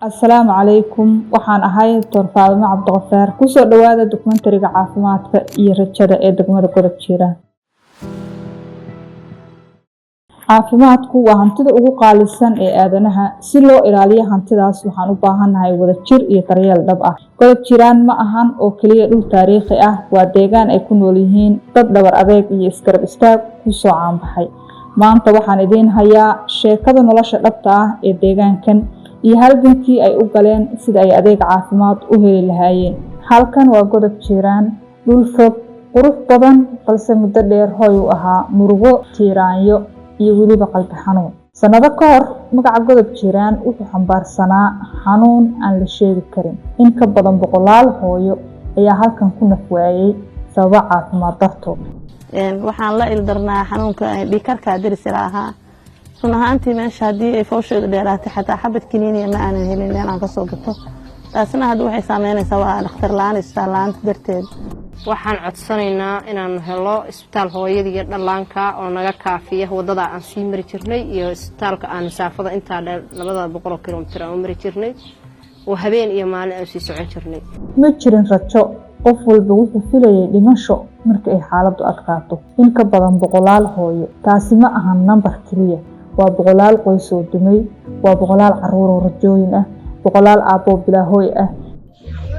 السلام عليكم waxaan ahay Dr. Faadimo Cabdiqafaar ku soo dhawaada documentariga caafimaadka iyo rajada ee degmada Godob Jiiraan. Caafimaadku waa hantida ugu qaalisan ee aadanaha. Si loo ilaaliyo hantidaas waxaan u baahanahay wadajir iyo daryeel dhab ah. Godob Jiiraan ma ahan oo kaliya dhul taariikhi ah, waa deegaan ay ku nool yihiin dad dhabar adeeg iyo isgarab istaag ku soo caanbaxay. Maanta waxaan idiin hayaa sheekada nolosha dhabta ah ee deegaankan iyo halgankii ay u galeen sida ay adeeg caafimaad u heli lahaayeen. Halkan waa Godob Jiiraan, dhul fog, qurux badan balse muddo dheer hooy u ahaa murugo, tiiraanyo iyo weliba qalbi xanuun. Sanado ka hor magaca Godob Jiiraan wuxuu xambaarsanaa xanuun aan la sheegi karin. In ka badan 100 hooyo ayaa halkan ku naf waayay sabab caafimaad dartood. waxaan la ildarnaa xanuunka dhiigkarka diris lahaa sunahaantii meesha hadii ay foosheedu dheeraatay xataa xabad kiniiniya ma aanan helin meel aan ka soo gato taasna hadda waxay saameynaysaa waa dhakhtar la'aan isbitaal la'aan darteed. waxaan codsanaynaa inaan helo isbitaal hooyada iyo dhallaanka oo naga kaafiya wadada aan sii mari jirnay iyo isbitaalka aan masaafada inta dheer 200 kilomitir aan mari jirnay oo habeen iyo maalin aan sii socon jirnay. Ma jirin rajo, qof walba wuxuu filayay dhimasho marka ay xaaladdu adkaato. In ka badan 100 hooyo, taasi ma ahan number kaliya, waa 100 qoys oo dumay, waa 100 carruur oo rajooyin ah, 100 aabbo bilaa hooy ah.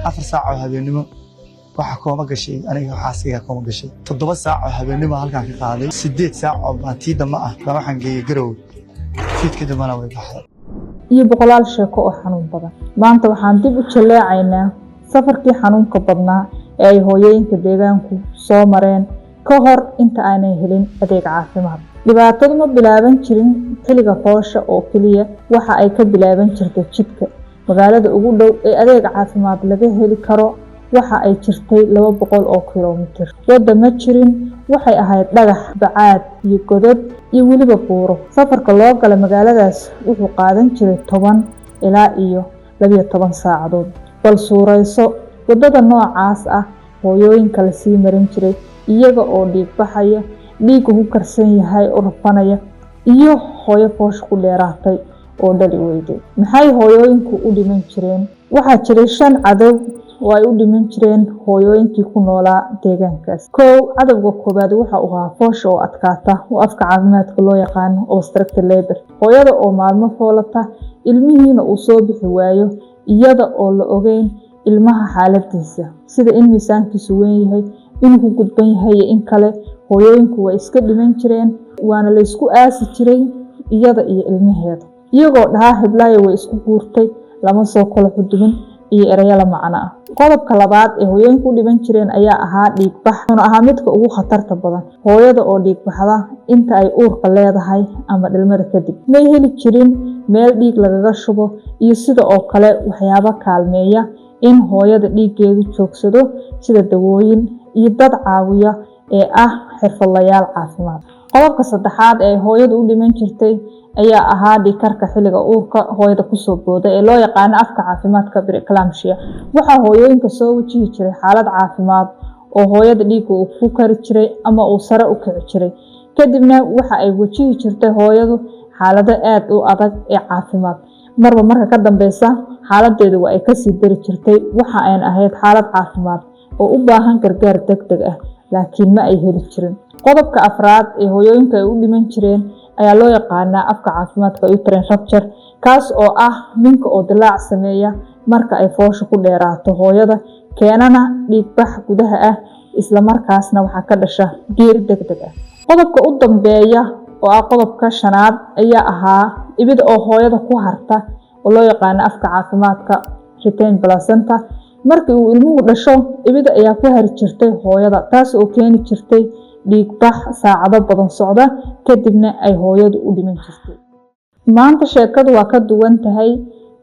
4 saac oo habeenimo waxa kooma gashay aniga xaasiga kooma gashay 7 saac oo habeenimo halkaan ka qaaday 8 saac oo baatiida ma ah waxaan geeyay garow fiidka dambana way baxday iyo 100 sheeko oo xanuun badan. Maanta waxaan dib u jaleecaynaa safarkii xanuunka badnaa ee ay hooyooyinka deegaanku soo mareen ka hor inta aanay helin adeeg caafimaad. Dhibaatadu ma bilaaban jirin xilliga foosha oo kaliya, waxa ay ka bilaaban jirtay jidka. Magaalada ugu dhow ee adeeg caafimaad laga heli karo waxa ay jirtay 200 oo kiiloomitir. Wada ma jirin, waxay ahayd dhagax, bacaad iyo godad iyo weliba buuro. Safarka loo gala magaaladaas wuxuu qaadan jiray 10 ilaa iyo 12 saacadood. Bal suurayso wadada noocaas ah hooyooyinka la sii marin jiray iyaga oo dhiig baxaya, dhiig ugu karsan yahay oo rafanaya, iyo hooyo foosh ku dheeraatay oo dhali weyday. Maxay hooyooyinku u dhiman jireen? Waxaa jiray 5 cadow oo ay u dhiman jireen hooyooyinkii ku noolaa deegaankaas. Cadowga koobaad waxa uu ahaa foosh oo adkaata, oo afka caafimaadka loo yaqaan obstructive labor. Hooyada oo maalmo foolata, ilmihiina uu soo bixi waayo iyada oo la ogeyn ilmaha xaaladiisa, sida in miisaankiisu weyn yahay, inuu gudban yahay in kale. Hooyooyinku way iska dhiman jireen, waana la isku aasi jiray iyada iyo ilmaheeda, iyagoo dhahaa hiblaayo way isku guurtay, lama soo kala xudubin iyo erayo la macno ah. Qodobka labaad ee hooyooyinku u dhiman jireen ayaa ahaa dhiig bax, oo ahaa midka ugu khatarta badan. Hooyada oo dhiig baxda inta ay uurka leedahay ama dhalmada kadib ma heli jirin meel dhiig lagaga shubo iyo sida oo kale waxyaabo kaalmeeya in hooyada dhiiggeedu joogsado sida dawooyin iyo dad caawiya ee ah xirfadlayaal caafimaad. Qodobka saddexaad ee hooyadu u dhiman jirtay ayaa ahaa dhiigkarka xilliga uurka hooyada ku soo booda ee loo yaqaan afka caafimaadka preeclampsia. Waxa hooyooyinka soo wajihi jiray xaalad caafimaad oo hooyada dhiigga uu ku kari jiray ama uu sare u kici jiray. Kadibna waxa ay wajihi jirtay hooyadu xaalado aad u adag ee caafimaad. Marka ka dambeysa xaaladeedu waa ay ka sii dari jirtay. Waxa ay ahayd xaalad caafimaad oo u baahan gargaar degdeg ah, laakiin ma ay heli jirin. Qodobka afraad ee hooyooyinka ay u dhiman jireen ayaa loo yaqaanaa afka caafimaadka uterine rupture, kaas oo ah minka oo dilaac sameeya marka ay foosha ku dheeraato hooyada, keenana dhiig bax gudaha ah, isla markaasna waxa ka dhasha geeri degdeg ah. Qodobka u dambeeya oo ah qodobka 5aad ayaa ahaa ibida oo hooyada ku harta oo loo yaqaan afka caafimaadka retained placenta. Markii uu ilmuhu dhasho, ibida ayaa ku hari jirtay hooyada, taas oo keeni jirtay dhiig bax saacado badan socda, kadibna ay hooyadu u dhiman jirtay. Maanta sheekadu waa ka duwan tahay.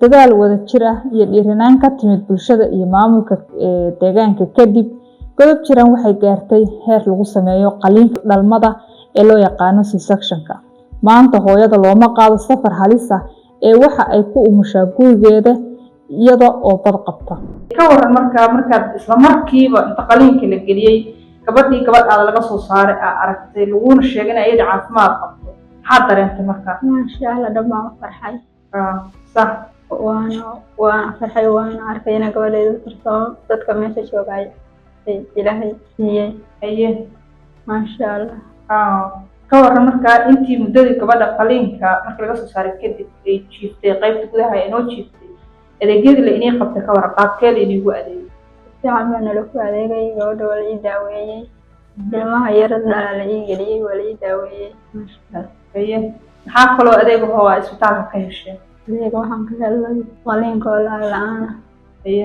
Dadaal wada jir ah iyo dhiiranaan ka timid bulshada iyo maamulka deegaanka kadib, Godob Jiiraan waxay gaartay heer lagu sameeyo qaliinka dhalmada ee loo yaqaan C-sectionka. Maanta hooyada looma qaado safar halis ah ee waxa ay ku umushaa gurigeeda iyada oo bad qabta. Ka waran markaad isla markiiba inta qaliinka la geliyay gabadhaada laga soo saaray aragtay laguna sheegay in ay caafimaad qabto, maxaad dareentay markaa? Masha Allah, dhammaan farxay. Sax وأنا فرحي وأنا عارفة أنا قبل الدكتور dadka meesha joogay ilaahay siiyay haye ما شاء الله ka waran markaa intii muddadii gabadha qaliinka markii laga soo saaray kadib ay jiiftay qaybta gudaha ay noo jiiftay adeegyadii la inii qabtay ka waran qaabkeeda iniigu adeegay fiican baa nala ku adeegay gabadha waa la ii daaweeyey ilmaha yar dhala la ii geliyey waa la ii daaweeyey haye maxaa kaloo adeeg ahoo isbitaalka ka hesheen adeega waxaan ka helnay qaliinka oo lacag la-aan ah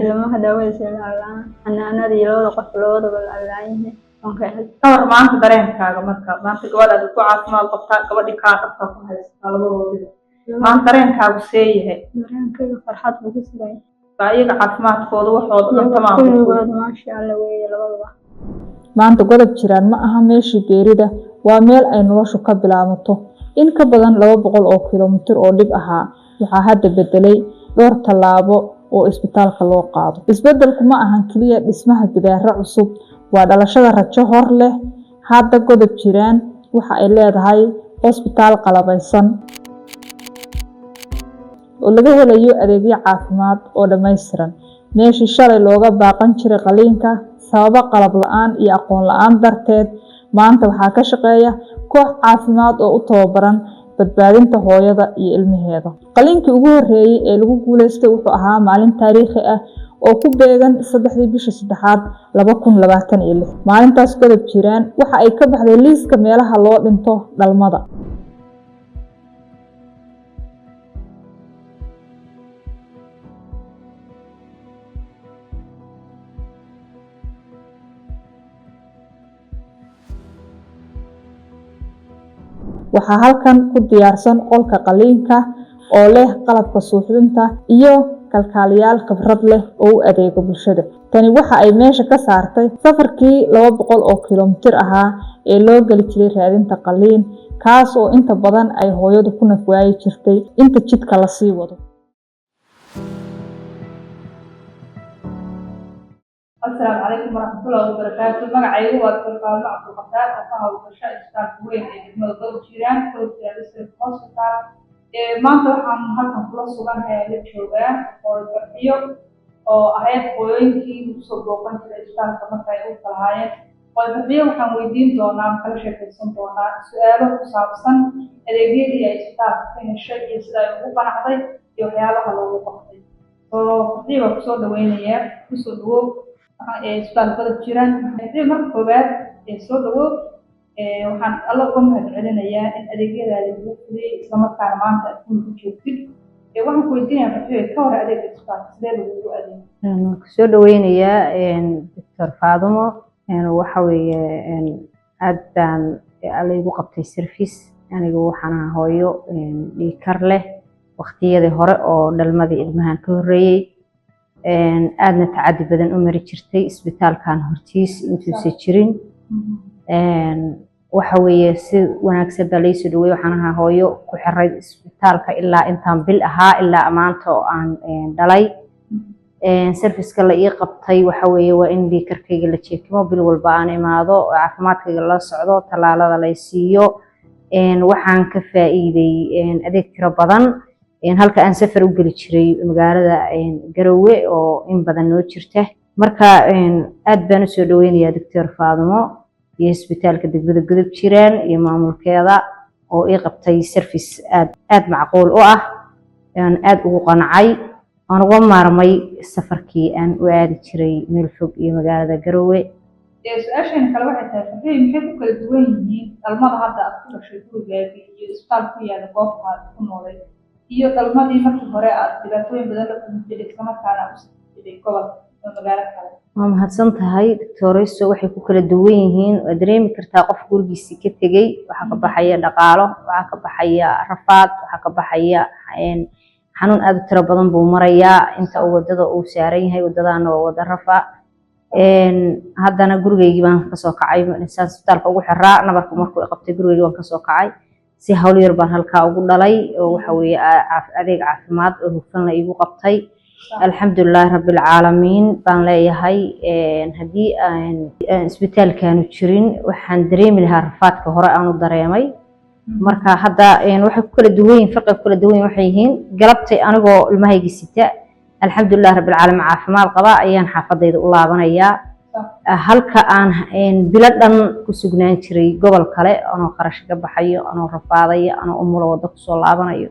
ilmaha daawadiisa lacag la-aan xanaanadii labada qof labadaba lacag la-aan yihiin ka war maanta dareenkaaga marka maanta gabadhaad ku caafimaad qabtaa gabadhii kaa qabtaa ku haystaa labadoodii maanta dareenkaagu see yahay dareenkayga farxad buu ku sugay baa iyaga caafimaadkooda waxooda dhan tamaam kulligood maasha allah weeye labadaba maanta godob jiraan ma aha meeshii geerida waa meel ay noloshu ka bilaabato in ka badan 200 oo kiiloomitir oo dhib ahaa waxaa hadda bedelay dhowr tallaabo oo isbitaalka loo qaado isbedelku ma ahan kaliya dhismaha gidaara cusub waa dhalashada rajo hor leh hadda godob jiraan waxa ay leedahay isbitaal qalabaysan oo laga helayo adeegyo caafimaad oo dhameystiran meeshii shalay looga baaqan jiray qaliinka sababo qalab la'aan iyo aqoon la'aan darteed maanta waxaa ka shaqeeya koox caafimaad oo u tababaran badbaadinta hooyada iyo ilmaheeda qaliinkii ugu horeeyay ee lagu guuleystay wuxuu ahaa maalin taariikhi ah oo ku beegan 3 bisha 3aad 2026 maalintaas godob jiraan waxa ay ka baxday liiska meelaha loo dhinto dhalmada waxaa halkan ku diyaarsan qolka qaliinka oo leh qalabka suuxdinta iyo kalkaaliyaal khibrad leh oo u adeega bulshada tani waxa ay meesha ka saartay safarkii 200 oo kiiloomitir ahaa ee loo gali jiray raadinta qaliin kaas oo inta badan ay hooyadu ku nafwaayi jirtay inta jidka la sii wado السلام عليكم ورحمة الله وبركاته magacaygu waa Dr. Cabdulqafaar oo ka hawlgasha isbitaalka weyn ee degmada Godob Jiraan Hospital maanta waxaan halkan kula suganahay la joogaa oo barxiyo oo ahayd hooyooyinkii ugu soo booqan jiray isbitaalka marka ay u kalahaayeen barxiyo waxaan weydiin doonaa kala sheekaysan doonaa su'aalo ku saabsan adeegyadii ay isbitaalka ka heshay iyo sida ay ugu qanacday iyo waxyaabaha loogu qabtay barxiyo kusoo dhaweynaya kusoo dhawow isbitaal Godob Jiraan marka koowaad soo dhawow waxaan alla uga mahadcelinayaa in adeegyadaada lagu fuliyay isla markaana maanta aad ku joogtid waxaan ku weydiinayaa barxiyo ka hor adeega isbitaalka sidee lagugu adeegay kusoo dhaweynayaa Dr. Faadumo waxa weeye aad baan laygu qabtay service anigu waxaan ahaa hooyo dhiikar leh waqtiyadii hore oo dhalmadii ilmahan ka horeeyay aadna tacadi badan u mari jirtay isbitaalkan hortiis intuusan jirin waxa weeye si wanaagsan baa laysoo dhaweeyay waxaan ahaa hooyo ku xiray isbitaalka ilaa intaan bil ahaa ilaa maanta oo aan dhalay serviceka la ii qabtay waxa weeye waa in dhiikarkayga la jeekimo bil walba aan imaado oo caafimaadkayga la socdo tallaalada la siiyo waxaan ka faa'iiday adeeg tiro badan halka aan safar u gali jiray magaalada Garowe oo in badan noo jirta marka aad baan u soo dhaweynayaa Dr. Faadumo iyo isbitaalka degmada Godob Jiraan iyo maamulkeeda oo ii qabtay service aad macquul u ah aad ugu qancay aan uga maarmay safarkii aan u aadi jiray meel fog iyo magaalada Garowe su'aashan kale waxay tahay fadhiyo maxay ku kala duwan yihiin dhalmada hadda aad ku dhashay gurigaaga iyo isbitaalka ku yaala goobta aad ku noolay iyo dhalmadii markii hore aad dhibaatooyin badan la kulantay isla markaana u sii gobolka magaalo kale waa mahadsan tahay doctorayso waxay ku kala duwan yihiin oo dareemi kartaa qof gurigiisii ka tegay waxa ka baxaya dhaqaalo waxa ka baxaya rafaad waxa ka baxaya xanuun aad u tiro badan buu marayaa inta uu wadada uu saaran yahay wadadana waa wada rafa haddana gurigeygii baan ka soo kacay insan isbitaalka ugu xiraa nabarku markuu qabtay gurigeygii waan ka soo kacay si hawl yar baan halka ugu dhalay oo waxa weeye adeeg caafimaad oo hufan la igu qabtay alxamdulillaah rabbil caalamiin baan leeyahay haddii aan isbitaalkaanu jirin waxaan dareemi lahaa rafaadka hore aan u dareemay marka hadda waxay ku kala duwan yihiin farqiga ku kala duwan waxay yihiin galabtay anigoo ilmahayga sita alxamdulilah rabbil caalamiin caafimaad qaba ayaan xaafadayda u laabanayaa halka aan bilo dhan ku sugnaan jiray gobol kale anoo qarash ka baxayo anoo rafaadayo anoo umulo wada ku soo laabanayo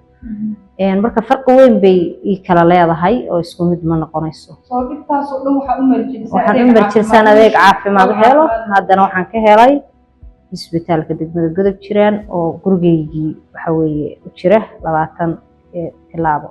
marka farqi weyn bay ii kala leedahay oo isku mid ma noqonayso soo dhigtaas oo dhan waxaan u marjisaan adeeg caafimaad helo haddana waxaan ka helay isbitaalka degmada Godob jiraan oo gurigeygii waxa weeye u jira 20 tilaabo